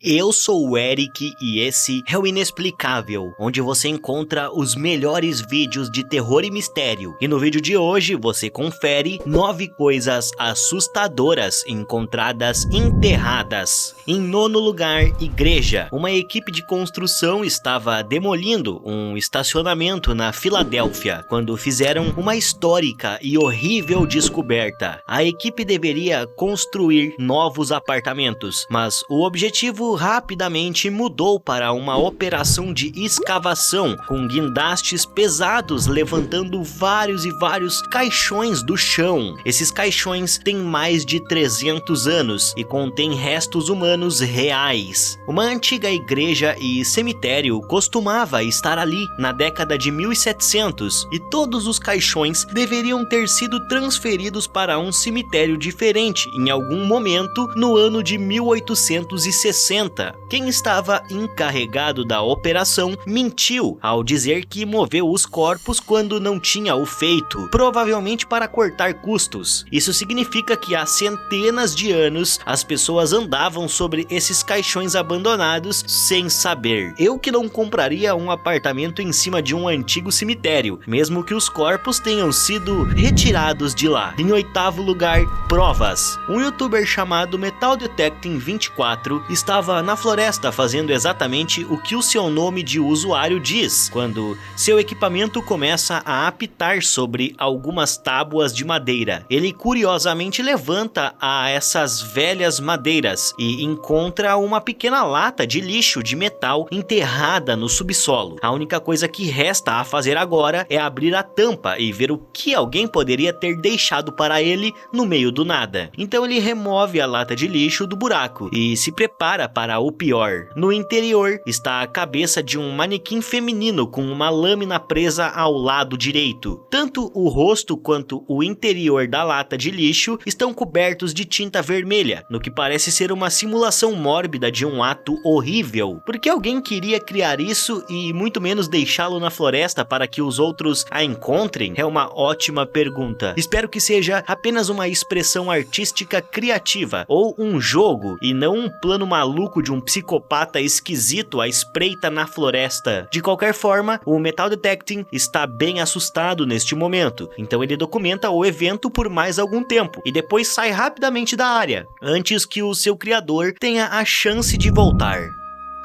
Eu sou o Eric e esse é o Inexplicável, onde você encontra os melhores vídeos de terror e mistério. E no vídeo de hoje você confere 9 coisas assustadoras encontradas enterradas. Em nono lugar, igreja. Uma equipe de construção estava demolindo um estacionamento na Filadélfia quando fizeram uma histórica e horrível descoberta. A equipe deveria construir novos apartamentos, mas o objetivo rapidamente mudou para uma operação de escavação, com guindastes pesados levantando vários caixões do chão. Esses caixões têm mais de 300 anos e contêm restos humanos reais. Uma antiga igreja e cemitério costumava estar ali na década de 1700 e todos os caixões deveriam ter sido transferidos para um cemitério diferente em algum momento no ano de 1860. Quem estava encarregado da operação mentiu ao dizer que moveu os corpos quando não tinha o feito, provavelmente para cortar custos. Isso significa que há centenas de anos as pessoas andavam sobre esses caixões abandonados sem saber. Eu que não compraria um apartamento em cima de um antigo cemitério, mesmo que os corpos tenham sido retirados de lá. Em oitavo lugar, provas. Um youtuber chamado Metal Detecting 24 estava na floresta fazendo exatamente o que o seu nome de usuário diz, quando seu equipamento começa a apitar sobre algumas tábuas de madeira. Ele curiosamente levanta essas velhas madeiras e encontra uma pequena lata de lixo de metal enterrada no subsolo. A única coisa que resta a fazer agora é abrir a tampa e ver o que alguém poderia ter deixado para ele no meio do nada. Então ele remove a lata de lixo do buraco e se prepara para o pior. No interior está a cabeça de um manequim feminino com uma lâmina presa ao lado direito. Tanto o rosto quanto o interior da lata de lixo estão cobertos de tinta vermelha, no que parece ser uma simulação mórbida de um ato horrível. Por que alguém queria criar isso e muito menos deixá-lo na floresta para que os outros a encontrem? É uma ótima pergunta. Espero que seja apenas uma expressão artística criativa ou um jogo e não um plano maluco de um psicopata esquisito à espreita na floresta. De qualquer forma, o Metal Detecting está bem assustado neste momento, então ele documenta o evento por mais algum tempo e depois sai rapidamente da área, antes que o seu criador tenha a chance de voltar.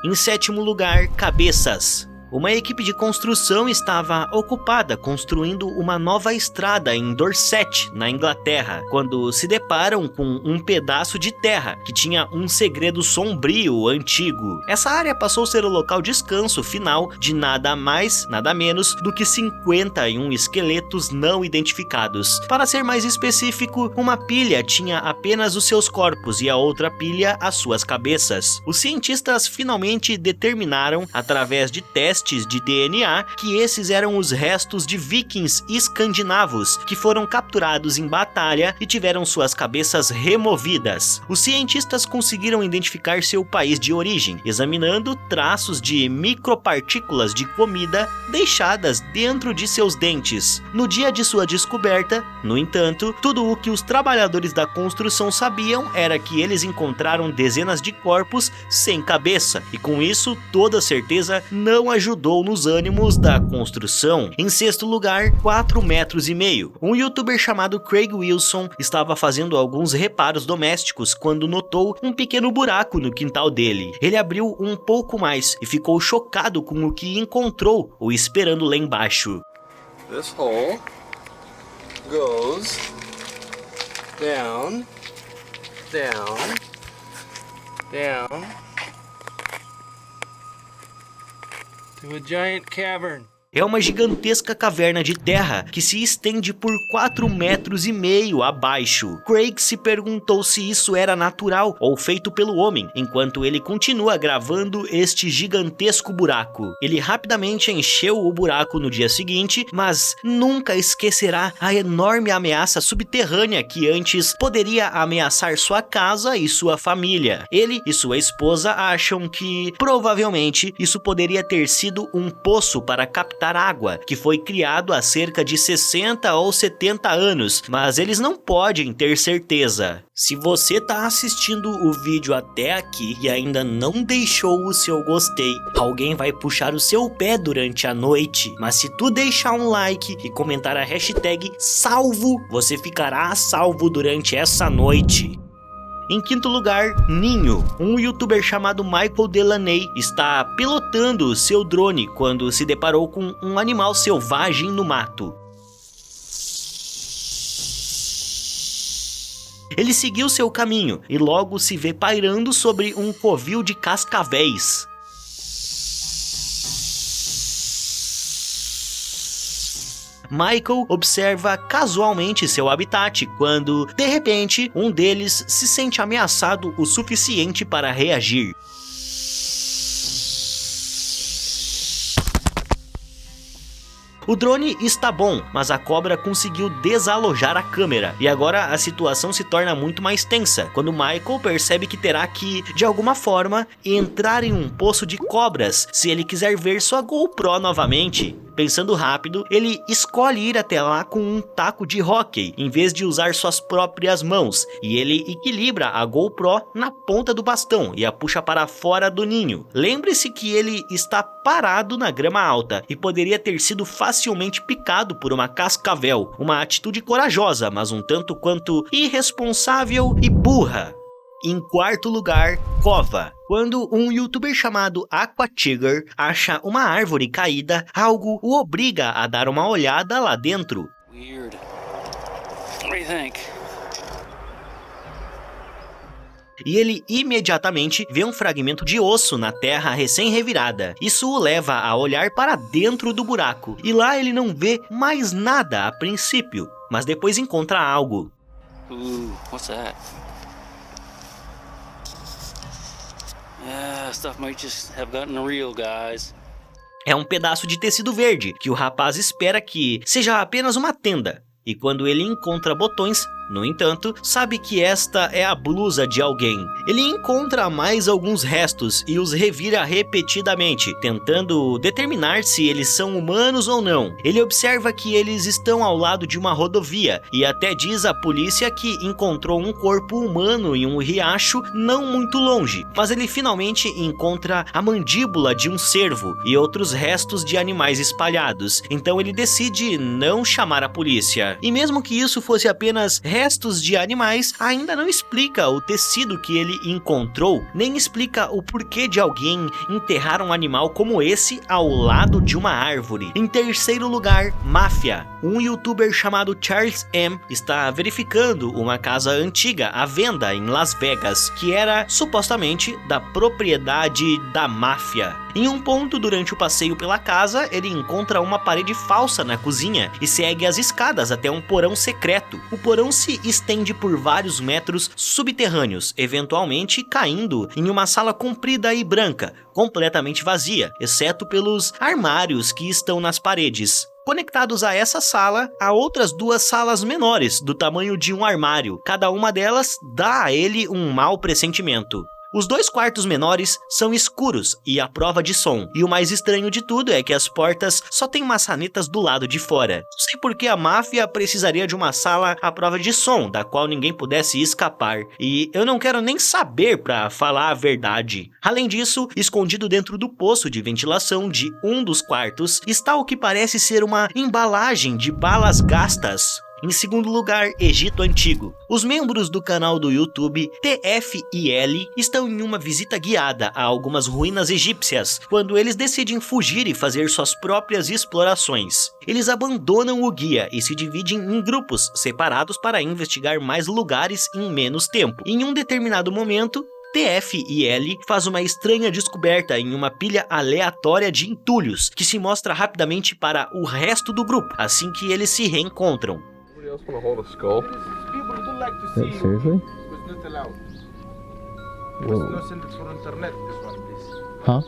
Em sétimo lugar, cabeças. Uma equipe de construção estava ocupada construindo uma nova estrada em Dorset, na Inglaterra, quando se deparam com um pedaço de terra que tinha um segredo sombrio antigo. Essa área passou a ser o local de descanso final de nada mais, nada menos do que 51 esqueletos não identificados. Para ser mais específico, uma pilha tinha apenas os seus corpos e a outra pilha as suas cabeças. Os cientistas finalmente determinaram, através de testes de DNA, que esses eram os restos de vikings escandinavos que foram capturados em batalha e tiveram suas cabeças removidas. Os cientistas conseguiram identificar seu país de origem, examinando traços de micropartículas de comida deixadas dentro de seus dentes. No dia de sua descoberta, no entanto, tudo o que os trabalhadores da construção sabiam era que eles encontraram dezenas de corpos sem cabeça, e com isso, toda certeza não ajudou nos ânimos da construção. Em sexto lugar, 4,5 metros. Um youtuber chamado Craig Wilson estava fazendo alguns reparos domésticos quando notou um pequeno buraco no quintal dele. Ele abriu um pouco mais e ficou chocado com o que encontrou o esperando lá embaixo. This hole goes down, down, down to a giant cavern. É uma gigantesca caverna de terra que se estende por 4,5 metros abaixo. Craig se perguntou se isso era natural ou feito pelo homem, enquanto ele continua gravando este gigantesco buraco. Ele rapidamente encheu o buraco no dia seguinte, mas nunca esquecerá a enorme ameaça subterrânea que antes poderia ameaçar sua casa e sua família. Ele e sua esposa acham que provavelmente isso poderia ter sido um poço para captar transportar água, que foi criado há cerca de 60 ou 70 anos, mas eles não podem ter certeza. Se você tá assistindo o vídeo até aqui e ainda não deixou o seu gostei, alguém vai puxar o seu pé durante a noite. Mas se tu deixar um like e comentar a hashtag salvo, você ficará a salvo durante essa noite. Em quinto lugar, Ninho. Um youtuber chamado Michael Delaney está pilotando seu drone quando se deparou com um animal selvagem no mato. Ele seguiu seu caminho e logo se vê pairando sobre um covil de cascavéis. Michael observa casualmente seu habitat quando, de repente, um deles se sente ameaçado o suficiente para reagir. O drone está bom, mas a cobra conseguiu desalojar a câmera, e agora a situação se torna muito mais tensa, quando Michael percebe que terá que, de alguma forma, entrar em um poço de cobras se ele quiser ver sua GoPro novamente. Pensando rápido, ele escolhe ir até lá com um taco de hóquei, em vez de usar suas próprias mãos, e ele equilibra a GoPro na ponta do bastão e a puxa para fora do ninho. Lembre-se que ele está parado na grama alta e poderia ter sido facilmente picado por uma cascavel, uma atitude corajosa, mas um tanto quanto irresponsável e burra. Em quarto lugar, cova. Quando um youtuber chamado Aquatiger acha uma árvore caída, algo o obriga a dar uma olhada lá dentro. Weird. What do you think? E ele imediatamente vê um fragmento de osso na terra recém-revirada. Isso o leva a olhar para dentro do buraco, e lá ele não vê mais nada a princípio, mas depois encontra algo. What's that? Stuff might just have gotten real, guys. É um pedaço de tecido verde que o rapaz espera que seja apenas uma tenda. E quando ele encontra botões, no entanto, sabe que esta é a blusa de alguém. Ele encontra mais alguns restos e os revira repetidamente, tentando determinar se eles são humanos ou não. Ele observa que eles estão ao lado de uma rodovia e até diz à polícia que encontrou um corpo humano em um riacho não muito longe. Mas ele finalmente encontra a mandíbula de um cervo e outros restos de animais espalhados. Então ele decide não chamar a polícia. E mesmo que isso fosse apenas restos de animais, ainda não explica o tecido que ele encontrou, nem explica o porquê de alguém enterrar um animal como esse ao lado de uma árvore. Em terceiro lugar, máfia. Um youtuber chamado Charles M está verificando uma casa antiga à venda em Las Vegas, que era supostamente da propriedade da máfia. Em um ponto durante o passeio pela casa, ele encontra uma parede falsa na cozinha e segue as escadas até um porão secreto. O porão se estende por vários metros subterrâneos, eventualmente caindo em uma sala comprida e branca, completamente vazia, exceto pelos armários que estão nas paredes. Conectados a essa sala, há outras duas salas menores, do tamanho de um armário. Cada uma delas dá a ele um mau pressentimento. Os dois quartos menores são escuros e à prova de som, e o mais estranho de tudo é que as portas só têm maçanetas do lado de fora. Não sei por que a máfia precisaria de uma sala à prova de som, da qual ninguém pudesse escapar, e eu não quero nem saber pra falar a verdade. Além disso, escondido dentro do poço de ventilação de um dos quartos, está o que parece ser uma embalagem de balas gastas. Em segundo lugar, Egito Antigo. Os membros do canal do YouTube TFIL estão em uma visita guiada a algumas ruínas egípcias, quando eles decidem fugir e fazer suas próprias explorações. Eles abandonam o guia e se dividem em grupos separados para investigar mais lugares em menos tempo. Em um determinado momento, TFIL faz uma estranha descoberta em uma pilha aleatória de entulhos, que se mostra rapidamente para o resto do grupo, assim que eles se reencontram. Else want to hold a skull? People who don't like to Yeah, see seriously? you, it's not allowed. You Whoa. must not send it for internet, this one, please. Huh?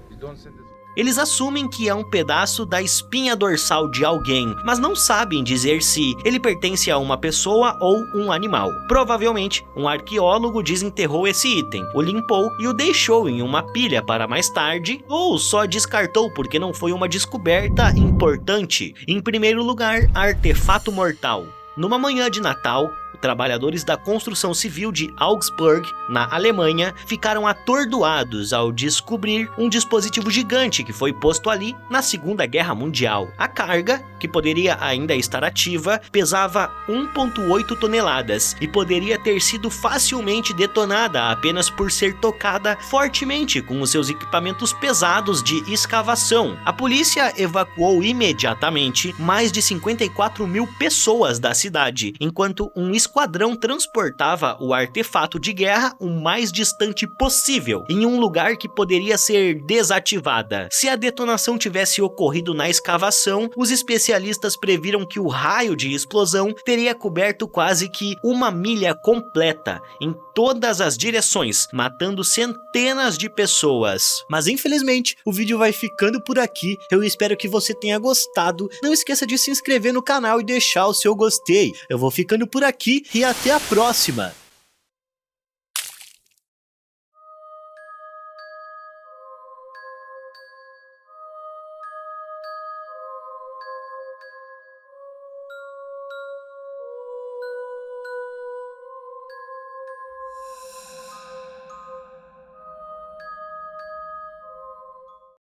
You don't send it. Eles assumem que é um pedaço da espinha dorsal de alguém, mas não sabem dizer se ele pertence a uma pessoa ou um animal. Provavelmente, um arqueólogo desenterrou esse item, o limpou e o deixou em uma pilha para mais tarde, ou só descartou porque não foi uma descoberta importante. Em primeiro lugar, artefato mortal. Numa manhã de Natal, trabalhadores da construção civil de Augsburg, na Alemanha, ficaram atordoados ao descobrir um dispositivo gigante que foi posto ali na Segunda Guerra Mundial. A carga, que poderia ainda estar ativa, pesava 1,8 toneladas e poderia ter sido facilmente detonada apenas por ser tocada fortemente com os seus equipamentos pesados de escavação. A polícia evacuou imediatamente mais de 54 mil pessoas da cidade, enquanto um esquadrão transportava o artefato de guerra o mais distante possível, em um lugar que poderia ser desativada. Se a detonação tivesse ocorrido na escavação, os especialistas previram que o raio de explosão teria coberto quase que 1 milha completa, em todas as direções, matando centenas de pessoas. Mas infelizmente, o vídeo vai ficando por aqui. Eu espero que você tenha gostado. Não esqueça de se inscrever no canal e deixar o seu gostei. Eu vou ficando por aqui e até a próxima!